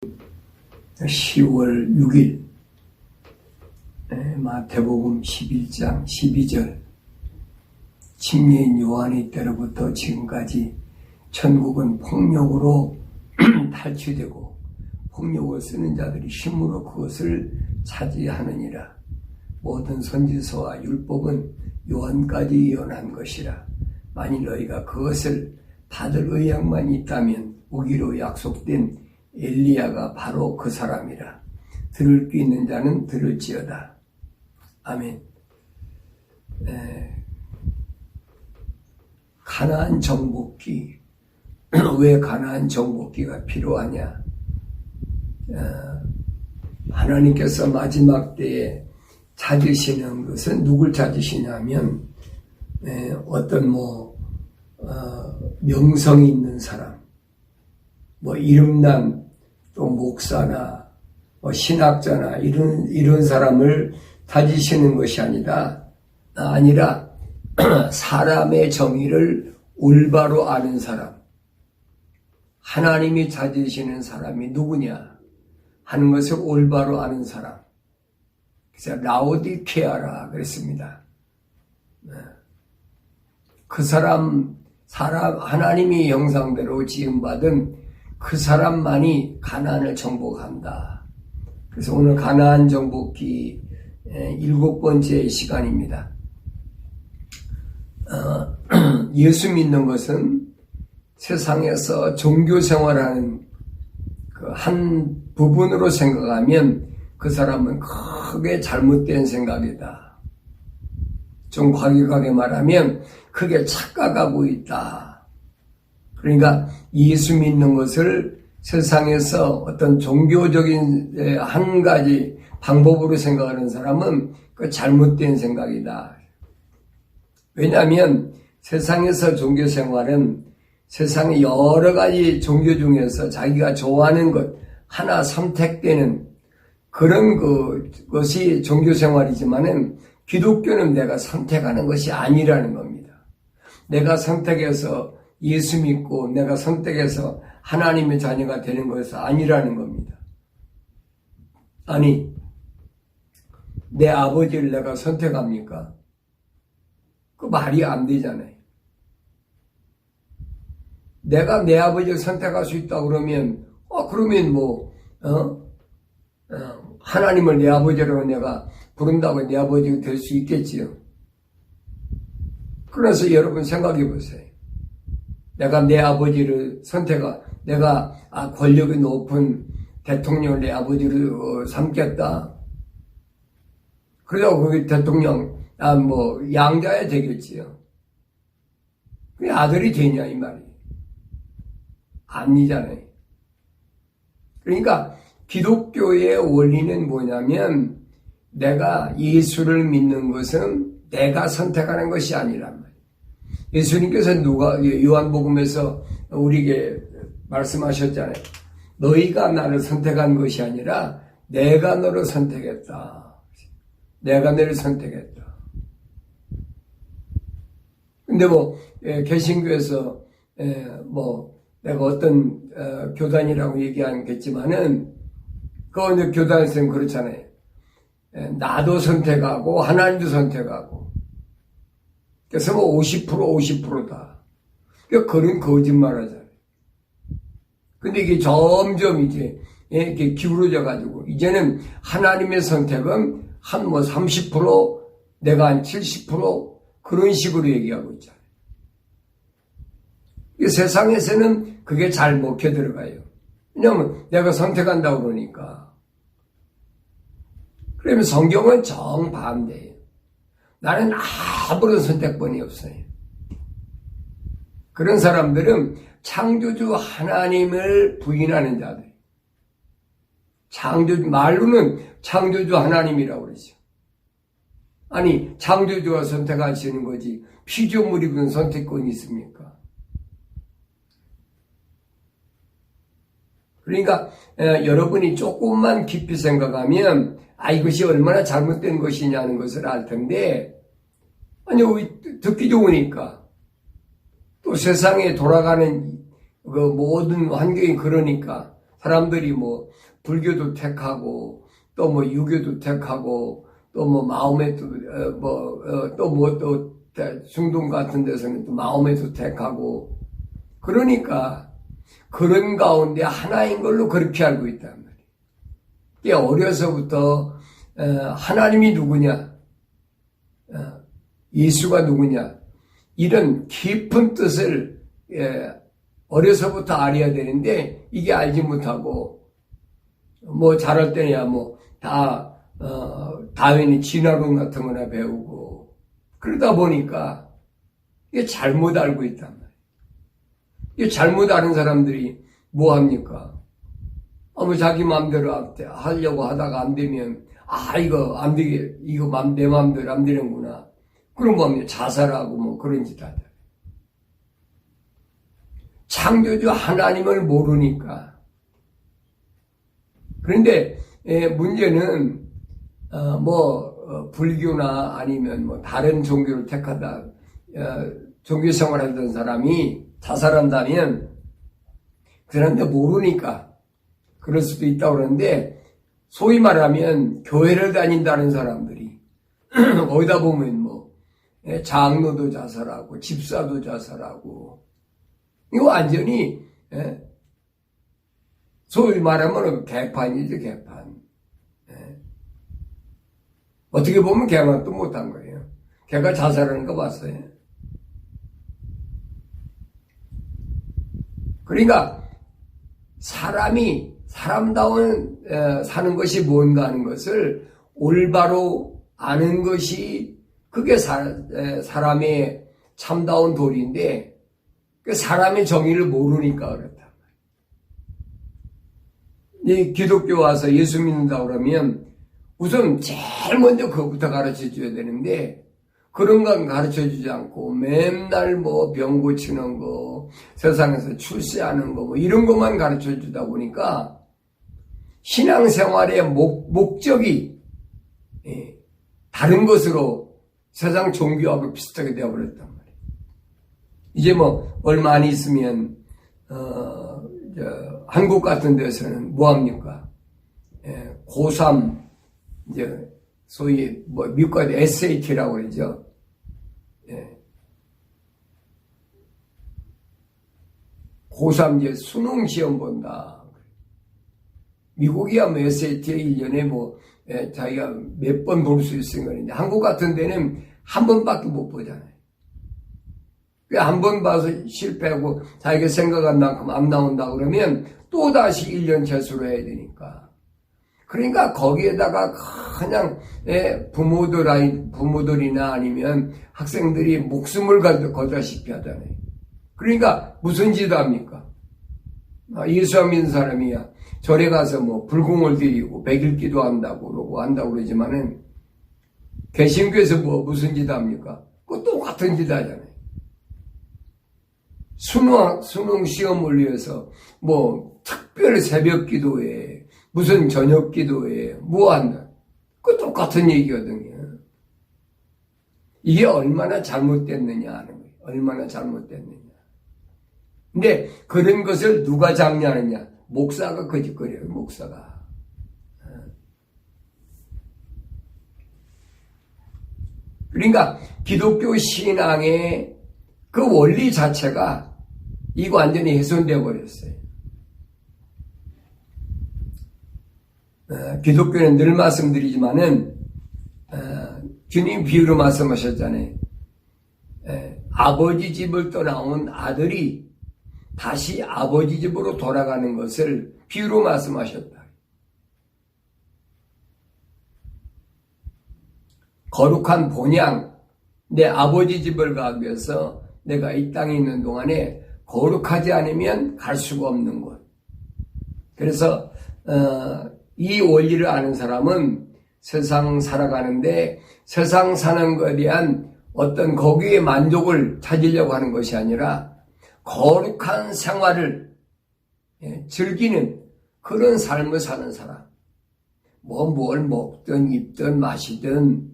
10월 6일 마태복음 11장 12절 침례인 요한의 때로부터 지금까지 천국은 폭력으로 탈취되고 폭력을 쓰는 자들이 힘으로 그것을 차지하느니라. 모든 선지서와 율법은 요한까지 예언한 것이라. 만일 너희가 그것을 받을 의향만 있다면 오기로 약속된 엘리야가 바로 그 사람이라. 들을 귀 있는 자는 들을지어다. 아멘. 가나안 정복기. 왜 가나안 정복기가 필요하냐? 하나님께서 마지막 때에 찾으시는 것은 누굴 찾으시냐면 어떤 명성이 있는 사람, 이름난 또 목사나 신학자나 이런 사람을 찾으시는 것이 아니라 사람의 정의를 올바로 아는 사람, 하나님이 찾으시는 사람이 누구냐 하는 것을 올바로 아는 사람. 그래서 라오디케아라 그랬습니다. 그 사람 하나님이 형상대로 지음받은 그 사람만이 가나안을 정복한다. 그래서 오늘 가나안 정복기 7번째 시간입니다. 예수 믿는 것은 세상에서 종교 생활하는 그 한 부분으로 생각하면 그 사람은 크게 잘못된 생각이다. 좀 과격하게 말하면 크게 착각하고 있다. 그러니까 예수 믿는 것을 세상에서 어떤 종교적인 한 가지 방법으로 생각하는 사람은 그 잘못된 생각이다. 왜냐하면 세상에서 종교 생활은 세상의 여러 가지 종교 중에서 자기가 좋아하는 것 하나 선택되는 그런 것이 종교 생활이지만은 기독교는 내가 선택하는 것이 아니라는 겁니다. 내가 선택해서 예수 믿고 내가 선택해서 하나님의 자녀가 되는 것이 아니라는 겁니다. 아니, 내 아버지를 내가 선택합니까? 그 말이 안 되잖아요. 내가 내 아버지를 선택할 수 있다 그러면 하나님을 내 아버지로 내가 부른다고 내 아버지가 될 수 있겠지요. 그래서 여러분 생각해 보세요. 내가 내 아버지를 내가 권력이 높은 대통령을 내 아버지를 삼겠다. 그래서 그 대통령 양자야 되겠지요. 그게 아들이 되냐 이 말이 아니잖아요. 그러니까 기독교의 원리는 뭐냐면 내가 예수를 믿는 것은 내가 선택하는 것이 아니란 말이에요. 예수님께서 요한복음에서 우리에게 말씀하셨잖아요. 너희가 나를 선택한 것이 아니라 내가 너를 선택했다. 내가 너를 선택했다. 근데 개신교에서 내가 어떤 교단이라고 얘기하겠지만은 그 교단에서는 그렇잖아요. 나도 선택하고 하나님도 선택하고 그래서 50%다. 그런 거짓말 하잖아요. 근데 이게 점점 이렇게 기울어져 가지고 이제는 하나님의 선택은 한 30% 내가 한 70% 그런 식으로 얘기하고 있잖아요. 세상에서는 그게 잘 먹혀 들어가요. 왜냐하면 내가 선택한다고 그러니까. 그러면 성경은 정반대예요. 나는 아무런 선택권이 없어요. 그런 사람들은 창조주 하나님을 부인하는 자들. 말로는 창조주 하나님이라고 그러죠. 아니, 창조주가 선택하시는 거지 피조물이 무슨 선택권이 있습니까? 그러니까 여러분이 조금만 깊이 생각하면 이것이 얼마나 잘못된 것이냐는 것을 알 텐데 듣기 좋으니까 또 세상에 돌아가는 그 모든 환경이 그러니까 사람들이 뭐 불교도 택하고 또 뭐 유교도 택하고 또 뭐 마음에도 또 중동 같은 데서는 또 마음에도 택하고 그러니까 그런 가운데 하나인 걸로 그렇게 알고 있단 말이에요. 이게 어려서부터 하나님이 누구냐, 예수가 누구냐 이런 깊은 뜻을 어려서부터 알아야 되는데 이게 알지 못하고 뭐 자랄 때야 뭐 다 다윈이 진화론 같은 거나 배우고 그러다 보니까 이게 잘못 알고 있단 말이에요. 이게 잘못 아는 사람들이 뭐 합니까? 뭐 자기 마음대로 하려고 하다가 안 되면 이거 안 되게 이거 내 마음대로 안 되는구나. 그럼 뭐 합니까? 자살하고 뭐 그런 짓 하잖아요. 창조주 하나님을 모르니까. 그런데 문제는 불교나 아니면 뭐 다른 종교를 택하다 종교 생활하던 사람이 자살한다면 그 사람들 모르니까 그럴 수도 있다고 그러는데 소위 말하면 교회를 다닌다는 사람들이 거기다 보면 뭐 장로도 자살하고 집사도 자살하고 이거 완전히 소위 말하면 개판이죠, 개판. 어떻게 보면 개만도 못한 거예요. 걔가 자살하는 거 봤어요. 그러니까 사람이 사람다운 사는 것이 뭔가 하는 것을 올바로 아는 것이 그게 사람의 참다운 도리인데 그 사람의 정의를 모르니까 그렇다. 이 기독교 와서 예수 믿는다 그러면 우선 제일 먼저 그것부터 가르쳐 줘야 되는데 그런 건 가르쳐 주지 않고 맨날 뭐 병 고치는 거, 세상에서 출세하는 거 뭐 이런 것만 가르쳐 주다 보니까 신앙생활의 목적이 다른 것으로 세상 종교하고 비슷하게 되어버렸단 말이에요. 이제 뭐 얼마 안 있으면 한국 같은 데서는 뭐 합니까? 고3 이제 소위 뭐 미국과 SAT라고 그러죠. 고3 이제 수능 시험 본다. 미국이야 뭐 SAT에 1년에 뭐 자기가 몇 번 볼 수 있으니까 이제 한국 같은 데는 한 번밖에 못 보잖아요. 한 번 봐서 실패하고 자기가 생각한 만큼 안 나온다 그러면 또 다시 1년 재수를 해야 되니까. 그러니까 거기에다가 그냥 부모들이나 아니면 학생들이 목숨을 걸다시피 하잖아요. 그러니까 무슨 짓 합니까? 예수 안 믿는 사람이야. 절에 가서 뭐 불공을 드리고 백일 기도한다고 그러지만은 개신교에서 뭐 무슨 짓 합니까? 그 똑같은 짓 하잖아요. 수능 시험을 위해서 뭐 특별 새벽 기도에 무슨 저녁 기도에 뭐 한다. 그 똑같은 얘기거든요. 이게 얼마나 잘못됐느냐 하는 거예요. 얼마나 잘못됐느냐. 근데 그런 것을 누가 장려하느냐. 목사가 거짓거려요. 목사가. 그러니까 기독교 신앙의 그 원리 자체가 이거 완전히 훼손되어 버렸어요. 기독교는 늘 말씀드리지만은 주님 비유로 말씀하셨잖아요. 아버지 집을 떠나온 아들이 다시 아버지 집으로 돌아가는 것을 비유로 말씀하셨다. 거룩한 본향, 내 아버지 집을 가기 위해서 내가 이 땅에 있는 동안에 거룩하지 않으면 갈 수가 없는 것. 그래서 이 원리를 아는 사람은 세상 살아가는데 세상 사는 것에 대한 어떤 거기에 만족을 찾으려고 하는 것이 아니라 거룩한 생활을 즐기는 그런 삶을 사는 사람. 뭘 먹든 입든 마시든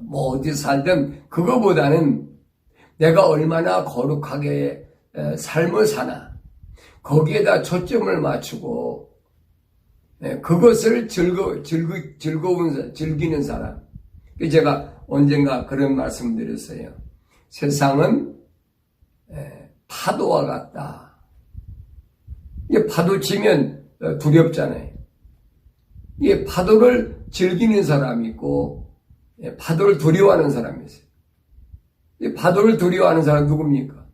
뭐 어디 살든 그거보다는 내가 얼마나 거룩하게 삶을 사나 거기에다 초점을 맞추고 그것을 즐기는 사람. 제가 언젠가 그런 말씀 드렸어요. 세상은 파도와 같다. 이게 파도 치면 두렵잖아요. 이게 파도를 즐기는 사람이 있고 파도를 두려워하는 사람이 있어요. 이 파도를 두려워하는 사람 누굽니까?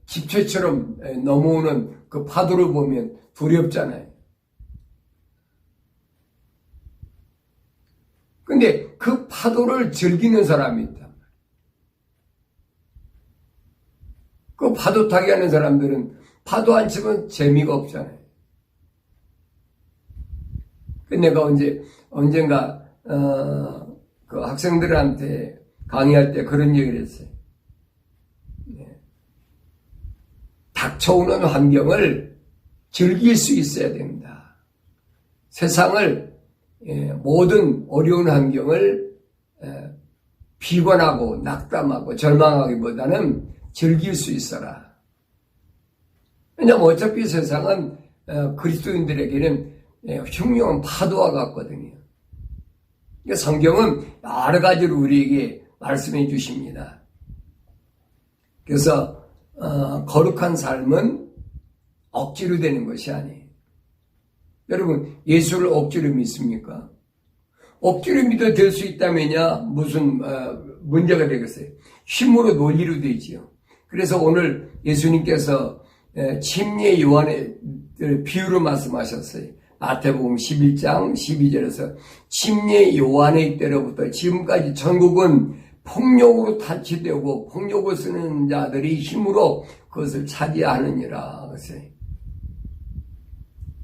집채처럼 넘어오는 그 파도를 보면 두렵잖아요. 근데 그 파도를 즐기는 사람이 있다. 그 파도 타기 하는 사람들은 파도 안 치면 재미가 없잖아요. 내가 언젠가 그 학생들한테 강의할 때 그런 얘기를 했어요. 닥쳐오는 환경을 즐길 수 있어야 된다. 세상을 모든 어려운 환경을 비관하고 낙담하고 절망하기보다는 즐길 수 있어라. 왜냐하면 어차피 세상은 그리스도인들에게는 흉흉한 파도와 같거든요. 성경은 여러 가지로 우리에게 말씀해 주십니다. 그래서 거룩한 삶은 억지로 되는 것이 아니에요. 여러분, 예수를 억지로 믿습니까? 억지로 믿어 될 수 있다면야 무슨 문제가 되겠어요? 힘으로 논리로 되지요. 그래서 오늘 예수님께서 침례 요한의 비유로 말씀하셨어요. 마태복음 11장 12절에서 침례 요한의 때로부터 지금까지 전국은 폭력으로 탈취되고 폭력을 쓰는 자들이 힘으로 그것을 차지하느니라. 그랬어요.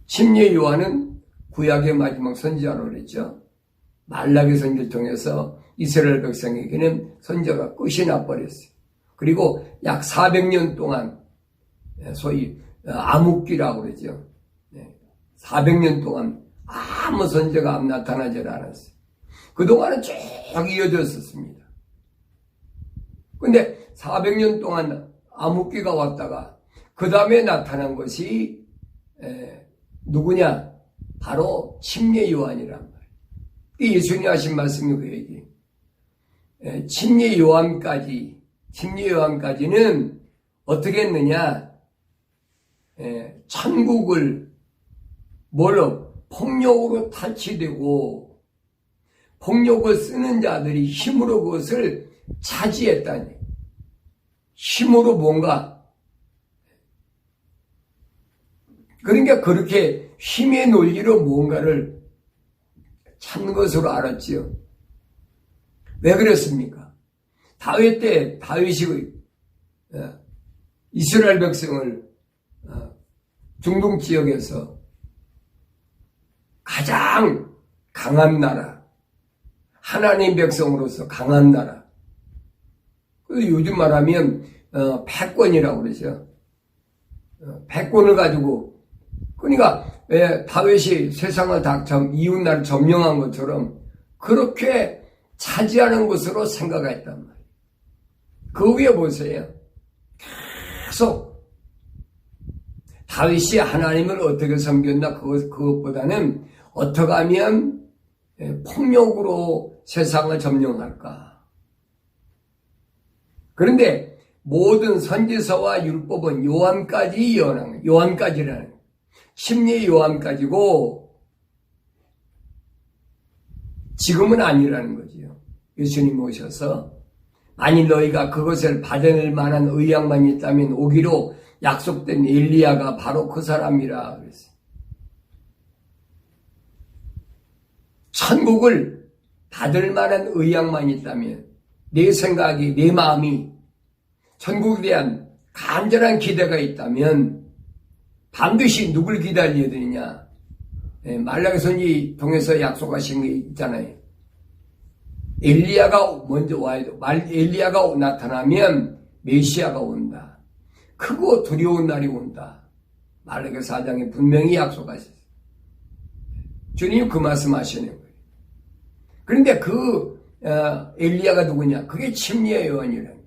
침례 요한은 구약의 마지막 선지자로 그랬죠. 말라기 선지를 통해서 이스라엘 백성에게는 선지가 끝이 나버렸어요. 그리고 약 400년 동안 소위 암흑기라고 그러죠. 400년 동안 아무 선지가 나타나지 않았어요. 그동안은 쭉 이어졌었습니다. 근데 400년 동안 암흑기가 왔다가 그 다음에 나타난 것이 누구냐? 바로 침례 요한이란 말이에요. 예수님이 하신 말씀이 그 얘기예요. 침례 요한까지는 어떻게 했느냐? 천국을 폭력으로 탈취되고 폭력을 쓰는 자들이 힘으로 그것을 차지했다니. 힘으로 뭔가. 그러니까 그렇게 힘의 논리로 뭔가를 찾는 것으로 알았지요. 왜 그랬습니까? 다윗 때 다윗이 이스라엘 백성을 중동 지역에서 가장 강한 나라, 하나님 백성으로서 강한 나라. 요즘 말하면 패권이라고 그러죠. 패권을 가지고, 그러니까 다윗이 세상을 다 이웃나라를 점령한 것처럼 그렇게 차지하는 것으로 생각했단 말이에요. 그 위에 보세요. 계속 다윗이 하나님을 어떻게 섬겼나 그것보다는 어떻게 하면 폭력으로 세상을 점령할까. 그런데 모든 선지서와 율법은 요한까지 예언한 요한까지라는 침례 요한까지고 지금은 아니라는 거지요. 예수님 오셔서 만일 너희가 그것을 받을 만한 의향만 있다면 오기로 약속된 엘리야가 바로 그 사람이라 그랬어요. 천국을 받을 만한 의향만 있다면 내 생각이 내 마음이 천국에 대한 간절한 기대가 있다면 반드시 누굴 기다려야 되느냐. 말라기 선지 통해서 약속하신 게 있잖아요. 엘리야가 먼저 와야 돼. 엘리야가 나타나면 메시아가 온다. 크고 두려운 날이 온다. 말라기 4장에 분명히 약속하셨어요. 주님 그 말씀하시는 거예요. 그런데 엘리야가 누구냐? 그게 침례 요한이라는 거예요.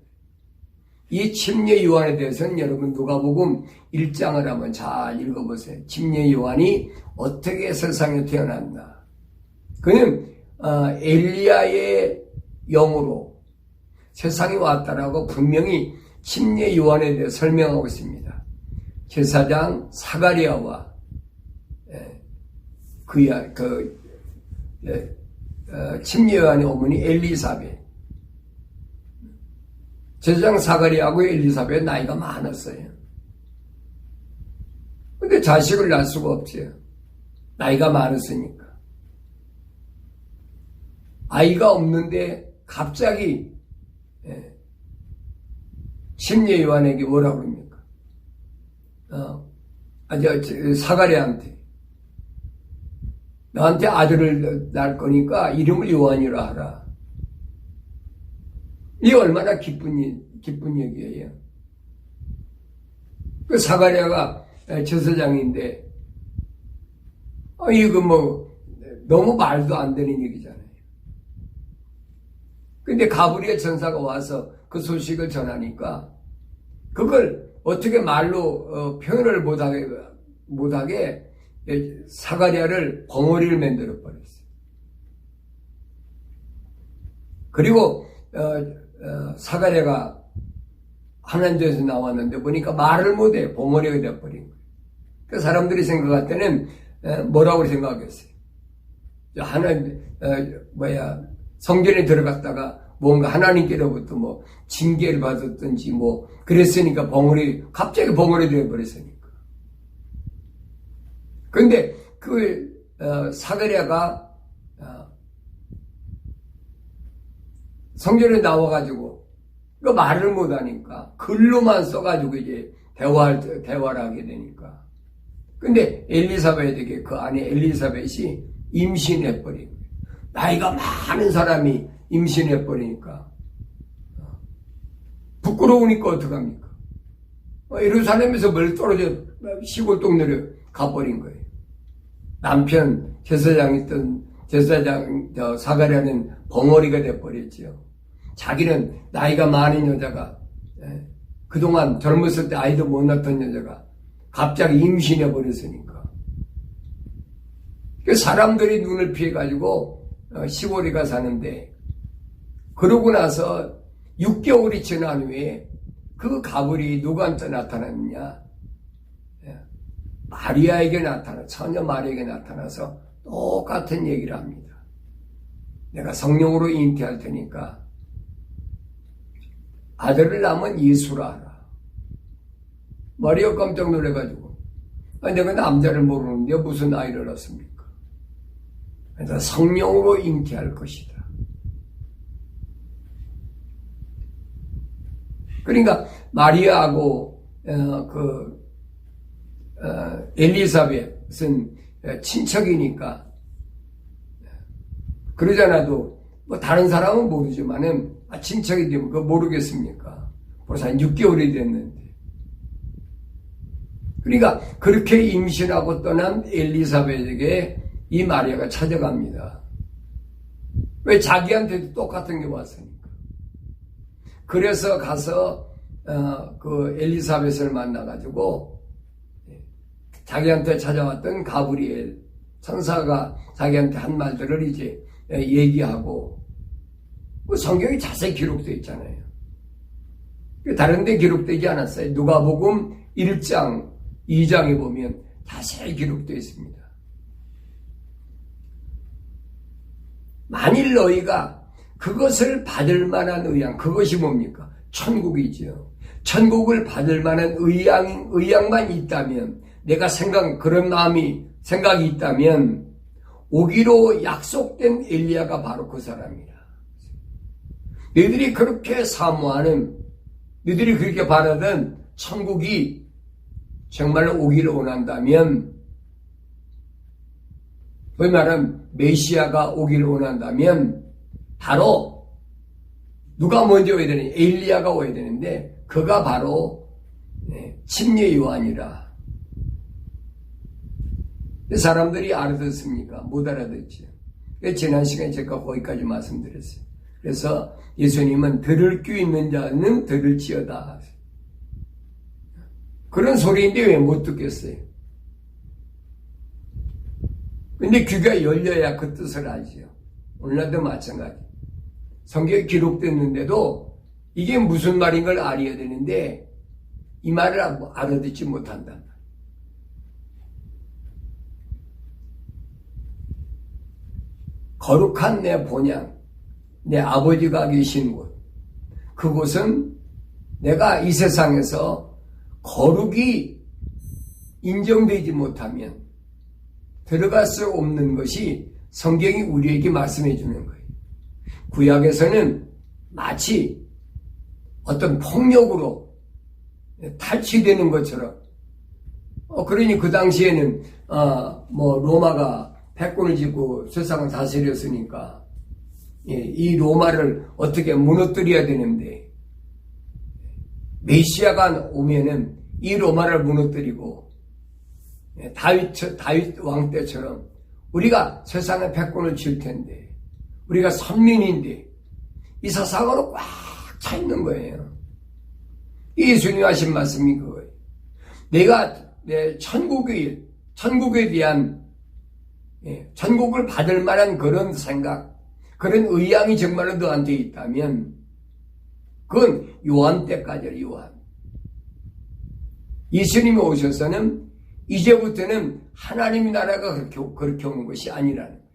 이 침례 요한에 대해서는 여러분 누가복음 1장을 한번 잘 읽어보세요. 침례 요한이 어떻게 세상에 태어났나. 그는 엘리야의 영으로 세상에 왔다라고 분명히 침례 요한에 대해 설명하고 있습니다. 제사장 사가랴와 침례 요한의 어머니 엘리사벳. 제사장 사가랴하고 엘리사벳 나이가 많았어요. 근데 자식을 낳을 수가 없지요. 나이가 많았으니까. 아이가 없는데 갑자기 침례 요한에게 뭐라고 그럽니까? 사가랴한테 너한테 아들을 낳을 거니까 이름을 요한이라 하라. 이 얼마나 기쁜 얘기예요. 그 사가랴가 제사장인데 이거 너무 말도 안 되는 얘기잖아요. 근데 가브리엘 천사가 와서 그 소식을 전하니까 그걸 어떻게 말로 표현을 못하게 사가랴를 벙어리를 만들어 버렸어요. 그리고 사가랴가 하나님께서 나왔는데 보니까 말을 못해 벙어리가 되어버린 거예요. 그 사람들이 생각할 때는 뭐라고 생각했어요? 성전에 들어갔다가 뭔가 하나님께로부터 징계를 받았든지 그랬으니까 갑자기 벙어리 되어버렸으니까. 근데 사가랴가 성전에 나와가지고 그 말을 못하니까 글로만 써가지고 이제 대화를 하게 되니까. 근데 엘리사벳에게 그 아내 엘리사벳이 임신해버린 거예요. 나이가 많은 사람이 임신해버리니까 부끄러우니까 어떡합니까? 예루살렘에서 멀리 떨어져 시골 동네로 가버린 거예요. 남편 제사장 사가랴는 벙어리가 돼버렸지요. 자기는 나이가 많은 여자가 그동안 젊었을 때 아이도 못 낳던 여자가 갑자기 임신해 버렸으니까 사람들이 눈을 피해가지고 시골에 사는데 그러고 나서 6개월이 지난 후에 그 가불이 누구한테 나타났느냐? 마리아에게 처녀 마리아에게 나타나서 똑같은 얘기를 합니다. 내가 성령으로 잉태할 테니까 아들을 낳으면 예수라 하라. 마리아 깜짝 놀래가지고 내가 남자를 모르는데 무슨 아이를 낳습니까? 그래서 성령으로 잉태할 것이다. 그러니까 마리아하고 엘리사벳은 친척이니까 그러잖아도 다른 사람은 모르지만은 친척이 되면 그거 모르겠습니까? 벌써 한 6개월이 됐는데. 그러니까 그렇게 임신하고 떠난 엘리사벳에게 이 마리아가 찾아갑니다. 왜? 자기한테도 똑같은 게 왔으니까. 그래서 가서 그 엘리사벳을 만나가지고 자기한테 찾아왔던 가브리엘 천사가 자기한테 한 말들을 이제 얘기하고 성경이 자세히 기록되어 있잖아요. 다른 데 기록되지 않았어요. 누가복음 1장, 2장에 보면 자세히 기록되어 있습니다. 만일 너희가 그것을 받을 만한 의향, 그것이 뭡니까? 천국이지요. 천국을 받을 만한 의향만 있다면, 내가 그런 생각이 있다면, 오기로 약속된 엘리야가 바로 그 사람이라. 너희들이 그렇게 사모하는, 너희들이 그렇게 바라던 천국이 정말로 오기를 원한다면, 소위 말하면 메시아가 오기를 원한다면 바로 누가 먼저 오야 되느냐? 엘리야가 오야 되는데 그가 바로 침례 요한이라. 사람들이 알아듣습니까? 못 알아듣죠. 지난 시간에 제가 거기까지 말씀드렸어요. 그래서 예수님은 들을 귀 있는 자는 들을지어다. 그런 소리인데 왜 못 듣겠어요? 근데 귀가 열려야 그 뜻을 알지요. 오늘날도 마찬가지. 성경에 기록됐는데도 이게 무슨 말인 걸 알아야 되는데 이 말을 알아듣지 못한다. 거룩한 내 본향, 내 아버지가 계신 곳, 그곳은 내가 이 세상에서 거룩이 인정되지 못하면 들어갈 수 없는 것이 성경이 우리에게 말씀해 주는 거예요. 구약에서는 마치 어떤 폭력으로 탈취되는 것처럼, 그러니 그 당시에는 로마가 패권을 쥐고 세상을 다스렸으니까 이 로마를 어떻게 무너뜨려야 되는데, 메시아가 오면은 이 로마를 무너뜨리고 다윗 왕 때처럼 우리가 세상에 패권을 쥘 텐데, 우리가 선민인데 이 사상으로 꽉 차 있는 거예요. 예수님이 하신 말씀이 그거예요. 내가 천국에 대한 천국을 받을 만한 그런 생각, 그런 의향이 정말로 너한테 있다면 그건 요한 때까지야. 요한. 예수님이 오셔서는 이제부터는 하나님의 나라가 그렇게 오는 것이 아니라는 거예요.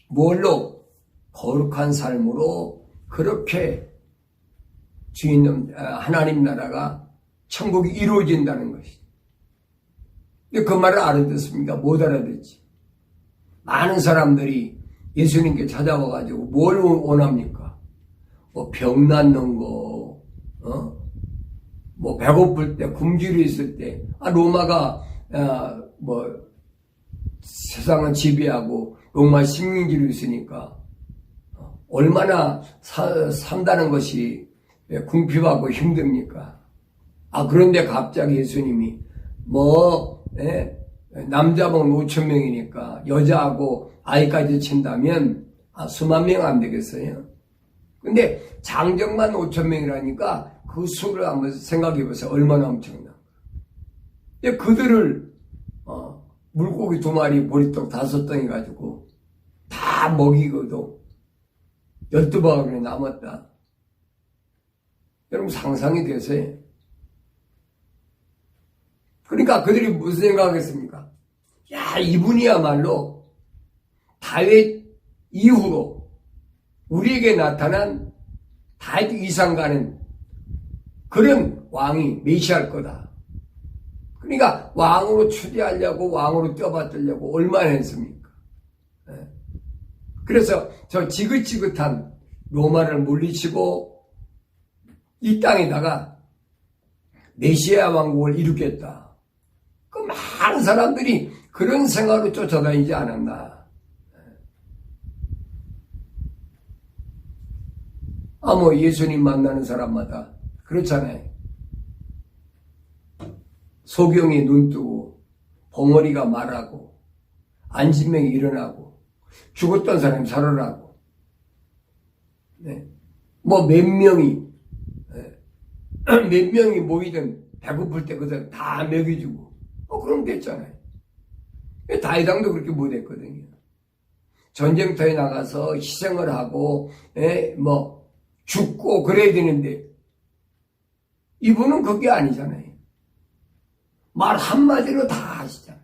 뭘로? 거룩한 삶으로 그렇게 하나님 나라가 천국이 이루어진다는 것이죠. 근데 그 말을 알아듣습니까? 못 알아듣지. 많은 사람들이 예수님께 찾아와가지고 뭘 원합니까? 병 낫는 거, 배고플 때, 굶주려 있을 때, 로마가, 세상을 지배하고 로마 식민지로 있으니까, 얼마나 산다는 것이 궁핍하고 힘듭니까? 그런데 갑자기 예수님이, 남자만 5,000명이니까 여자하고 아이까지 친다면, 수만 명 안 되겠어요? 근데 장정만 5,000명이라니까 그 수를 한번 생각해 보세요. 얼마나 엄청나. 근데 그들을, 물고기 2마리, 보리떡 5덩이 가지고 다 먹이고도 12바구니 남았다. 여러분 상상이 되세요? 그러니까 그들이 무슨 생각하겠습니까? 이분이야말로 다윗 이후로 우리에게 나타난 다윗 이상 가는 그런 왕이 메시아일 거다. 그러니까 왕으로 추대하려고, 왕으로 뛰어받으려고 얼마나 했습니까? 그래서 저 지긋지긋한 로마를 물리치고 이 땅에다가 메시아 왕국을 이루겠다. 그 많은 사람들이 그런 생각으로 쫓아다니지 않았나. 예수님 만나는 사람마다 그렇잖아요. 소경이 눈 뜨고, 봉어리가 말하고, 안진명이 일어나고, 죽었던 사람이 살아나고, 몇 명이 모이든 배고플 때 그들 다 먹여주고, 그럼 됐잖아요. 다윗왕도 그렇게 못했거든요. 전쟁터에 나가서 희생을 하고, 죽고 그래야 되는데, 이분은 그게 아니잖아요. 말 한마디로 다 하시잖아요.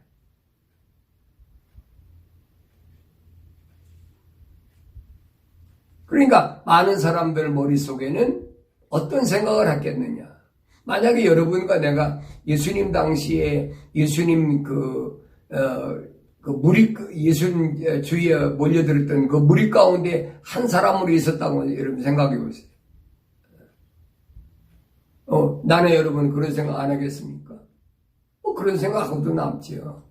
그러니까 많은 사람들 머릿속에는 어떤 생각을 했겠느냐. 만약에 여러분과 내가 예수님 당시에 예수님 예수님 주위에 몰려들었던 그 무리 가운데 한 사람으로 있었다고 여러분 생각해 보세요. 나는 여러분 그런 생각 안 하겠습니까? 그런 생각하고도 남지요.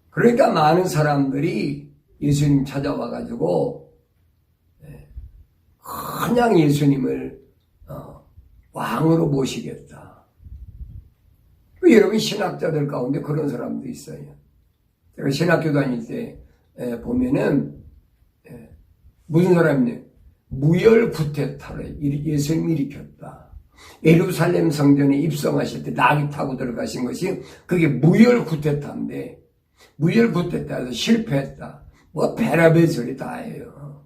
그러니까 많은 사람들이 예수님 찾아와가지고 그냥 예수님을 왕으로 모시겠다. 여러분 신학자들 가운데 그런 사람도 있어요. 제가 신학교 다닐 때 보면은 무슨 사람이냐, 무혈구태타를 예수님이 일으켰다. 예루살렘 성전에 입성하실 때 낙이 타고 들어가신 것이 그게 무혈구태타인데, 무혈구태타에서 실패했다. 뭐 베라벨 소리 다 해요.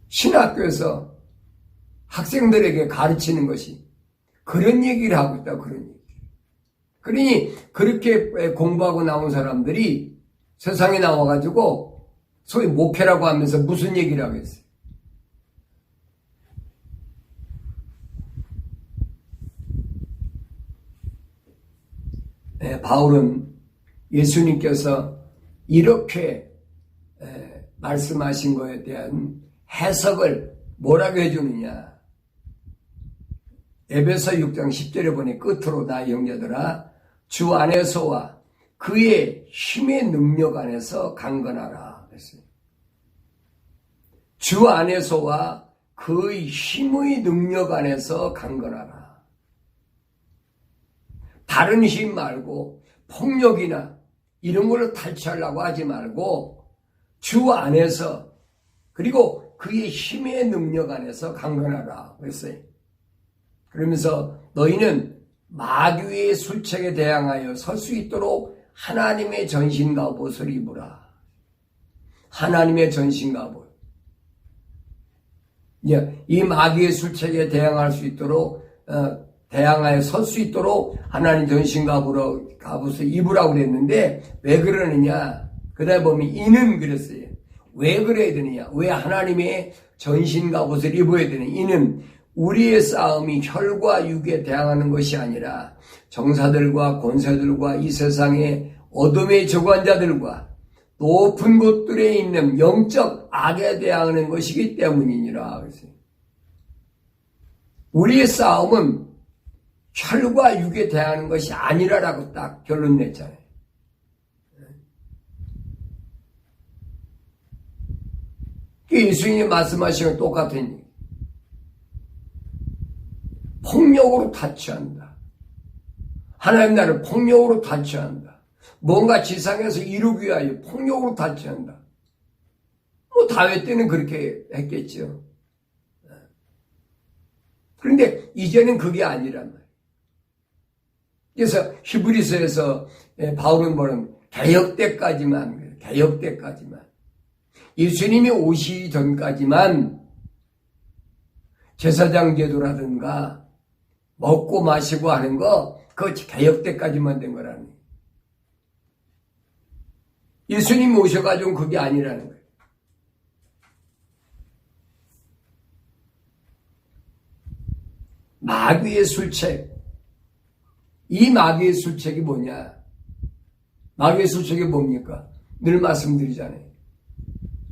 신학교에서 학생들에게 가르치는 것이 그런 얘기를 하고 있다, 그런 얘기. 그러니 그렇게 공부하고 나온 사람들이 세상에 나와가지고 소위 목회라고 하면서 무슨 얘기를 하겠어요? 바울은 예수님께서 이렇게 말씀하신 것에 대한 해석을 뭐라고 해주느냐. 에베소 6장 10절에 보니 끝으로 나 형제들아 주 안에서와 그의 힘의 능력 안에서 강건하라 그랬어요. 주 안에서와 그의 힘의 능력 안에서 강건하라. 다른 힘 말고 폭력이나 이런 걸로 탈취하려고 하지 말고 주 안에서 그리고 그의 힘의 능력 안에서 강건하라 그랬어요. 그러면서 너희는 마귀의 술책에 대항하여 설 수 있도록 하나님의 전신과 옷을 입으라. 하나님의 전신과 옷. 이 마귀의 술책에 대항할 수 있도록 대항하여 설 수 있도록 하나님 전신과 옷을 입으라고 그랬는데 왜 그러느냐? 그다음에 보면 이는 그랬어요. 왜 그래야 되느냐? 왜 하나님의 전신과 옷을 입어야 되느냐? 이는 우리의 싸움이 혈과 육에 대항하는 것이 아니라 정사들과 권세들과 이 세상의 어둠의 주관자들과 높은 곳들에 있는 영적 악에 대항하는 것이기 때문이니라. 우리의 싸움은 혈과 육에 대항하는 것이 아니라라고 딱 결론 냈잖아요. 예수님이 말씀하신 건 똑같은 얘기. 폭력으로 타치한다. 하나님 나라를 폭력으로 타치한다. 뭔가 지상에서 이루기 위하여 폭력으로 타치한다. 뭐 다윗 때는 그렇게 했겠죠. 그런데 이제는 그게 아니란 말이에요. 그래서 히브리서에서 바울은 뭐는 개혁 때까지만, 개혁 때까지만. 예수님이 오시기 전까지만 제사장 제도라든가 먹고 마시고 하는 거 그거 개혁 때까지만 된 거라는 거예요. 예수님이 오셔가지고 그게 아니라는 거예요. 마귀의 술책. 이 마귀의 술책이 뭐냐? 마귀의 술책이 뭡니까? 늘 말씀드리잖아요.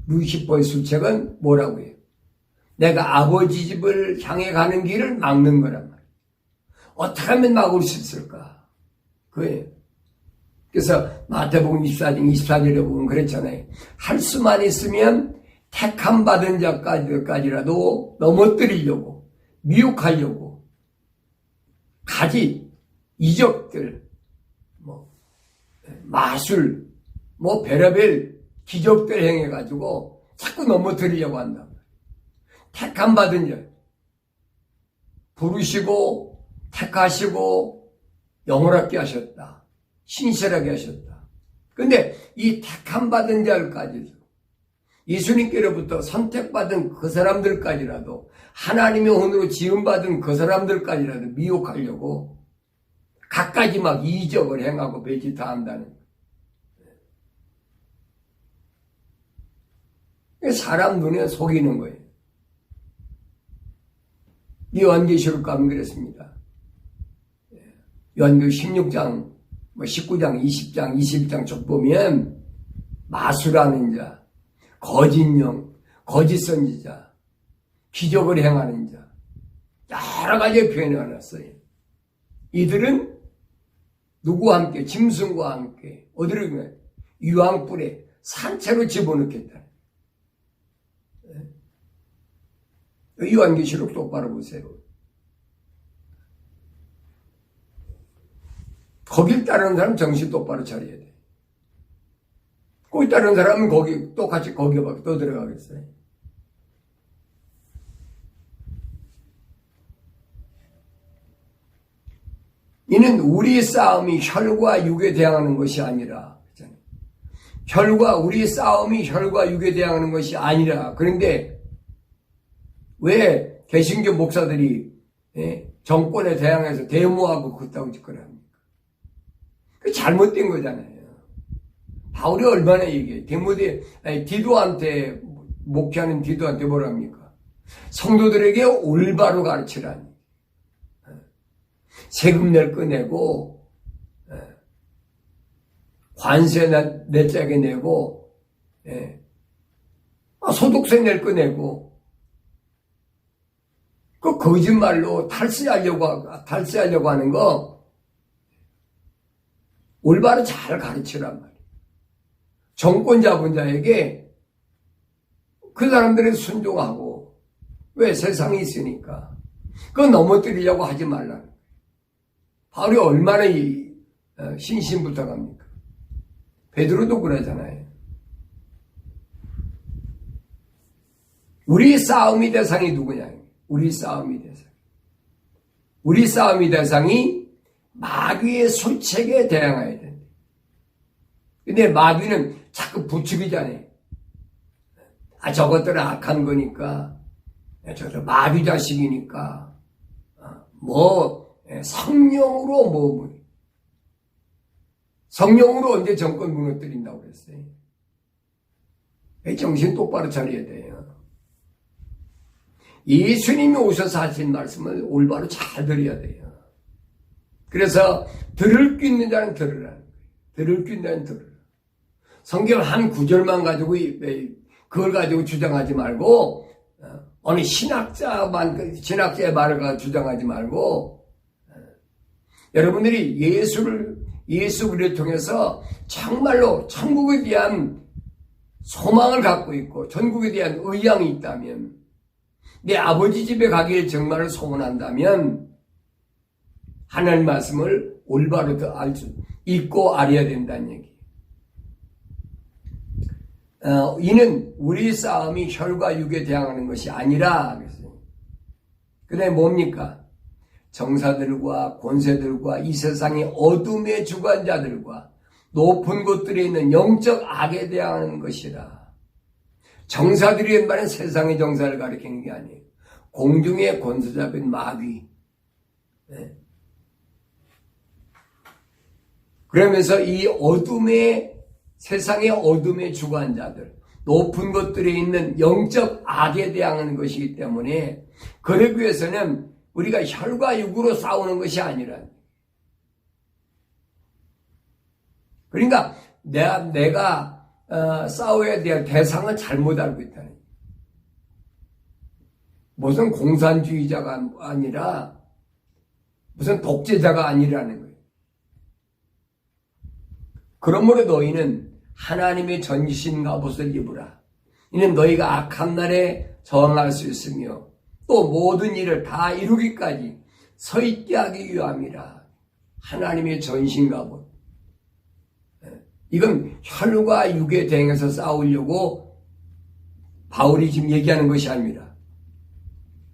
루시퍼의 술책은 뭐라고 해요? 내가 아버지 집을 향해 가는 길을 막는 거란 말이에요. 어떻게 하면 막을 수 있을까? 그거예요. 그래서 마태복음 24장 24절에 보면 그랬잖아요. 할 수만 있으면 택함 받은 자까지라도 넘어뜨리려고, 미혹하려고, 가지, 이적들, 마술, 별의별 기적들 행해가지고 자꾸 넘어뜨리려고 한다. 택함 받은 자, 부르시고, 택하시고, 영원하게 하셨다. 신실하게 하셨다. 근데 이 택함 받은 자까지도 예수님께로부터 선택받은 그 사람들까지라도 하나님의 혼으로 지음받은 그 사람들까지라도 미혹하려고 갖가지 막 이적을 행하고 배지 다 한다는 거예요. 사람 눈에 속이는 거예요. 요한계시록 가면 그랬습니다. 요한계시록 16장 19장, 20장, 21장 쭉 보면 마술하는 자, 거짓 영, 거짓 선지자, 기적을 행하는 자 여러 가지 표현을 해놨어요. 이들은 누구와 함께? 짐승과 함께 어디로 가요? 유황불에 산채로 집어넣겠다. 요한계시록 똑바로 보세요. 거길 따르는 사람 정신 똑바로 차려야 돼. 거기 따르는 사람은 거기 똑같이 거기에 또 들어가겠어요. 이는 우리 싸움이 혈과 육에 대항하는 것이 아니라, 우리 싸움이 혈과 육에 대항하는 것이 아니라. 그런데 왜 개신교 목사들이 정권에 대항해서 데모하고 그따구 짓거리 합니까? 그 잘못된 거잖아요. 바울이 얼마나 얘기해. 디도한테, 목회하는 디도한테 뭐라 합니까? 성도들에게 올바로 가르치라니. 세금 낼 거 내고, 관세 내짜게 내고, 소득세 낼 거 내고, 그 거짓말로 탈세하려고 하는 거, 올바로 잘 가르치란 말이에요. 정권 잡은 자에게 그 사람들에 순종하고, 왜 세상이 있으니까. 그거 넘어뜨리려고 하지 말라는 거예요. 바울이 얼마나 신신부탁합니까? 베드로도 그러잖아요. 우리 싸움의 대상이 누구냐? 우리 싸움의 대상. 우리 싸움의 대상이 마귀의 술책에 대항해야 된다. 근데 마귀는 자꾸 부추기잖아요. 저것들은 악한 거니까, 저것들 마귀 자식이니까, 성령으로 언제 정권 무너뜨린다고 그랬어요? 정신 똑바로 차려야 돼요. 예수님이 오셔서 하신 말씀을 올바로 잘 들어야 돼요. 그래서 들을 수 있는 자는 들으라는 거예요. 들을 수 있는 자는 들으라. 성경 한 구절만 가지고 그걸 가지고 주장하지 말고 어느 신학자의 말을 가지고 주장하지 말고 여러분들이 예수 그리스도를 통해서 정말로 천국에 대한 소망을 갖고 있고 천국에 대한 의향이 있다면 내 아버지 집에 가기를 정말로 소원한다면 하나님 말씀을 올바로 읽고 알아야 된다는 얘기. 이는 우리 싸움이 혈과 육에 대항하는 것이 아니라 그랬어요. 그다음에 뭡니까? 정사들과 권세들과 이 세상의 어둠의 주관자들과 높은 곳들에 있는 영적 악에 대항하는 것이라. 정사들이 말은 세상의 정사를 가리키는 게 아니에요. 공중의 권세자인 마귀. 그러면서 이 세상의 어둠의 주관자들, 높은 곳들에 있는 영적 악에 대항하는 것이기 때문에 그러기 위해서는 우리가 혈과 육으로 싸우는 것이 아니라 그러니까 내가 싸워야 될 대상을 잘못 알고 있다는 거예요. 무슨 공산주의자가 아니라 무슨 독재자가 아니라는 거예요. 그러므로 너희는 하나님의 전신 갑옷을 입으라. 이는 너희가 악한 날에 저항할 수 있으며 또 모든 일을 다 이루기까지 서 있게 하기 위함이라. 하나님의 전신 갑옷. 이건 혈과 육에 대항해서 싸우려고 바울이 지금 얘기하는 것이 아닙니다.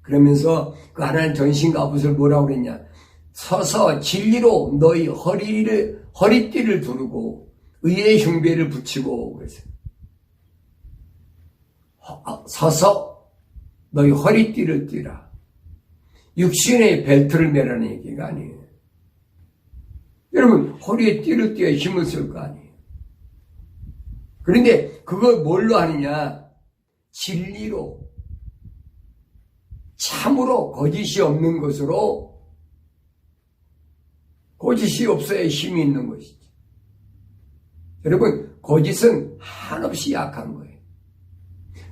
그러면서 그 하나님 전신 갑옷을 뭐라고 그랬냐? 서서 진리로 너희 허리띠를 두르고 의의 흉배를 붙이고 그랬어요. 서서 너희 허리띠를 띠라. 육신의 벨트를 매라는 얘기가 아니에요. 여러분 허리에 띠를 띠어 힘을 쓸 거 아니에요. 그런데 그걸 뭘로 하느냐? 진리로, 참으로 거짓이 없는 것으로, 거짓이 없어야 힘이 있는 것이지. 여러분 거짓은 한없이 약한 거예요.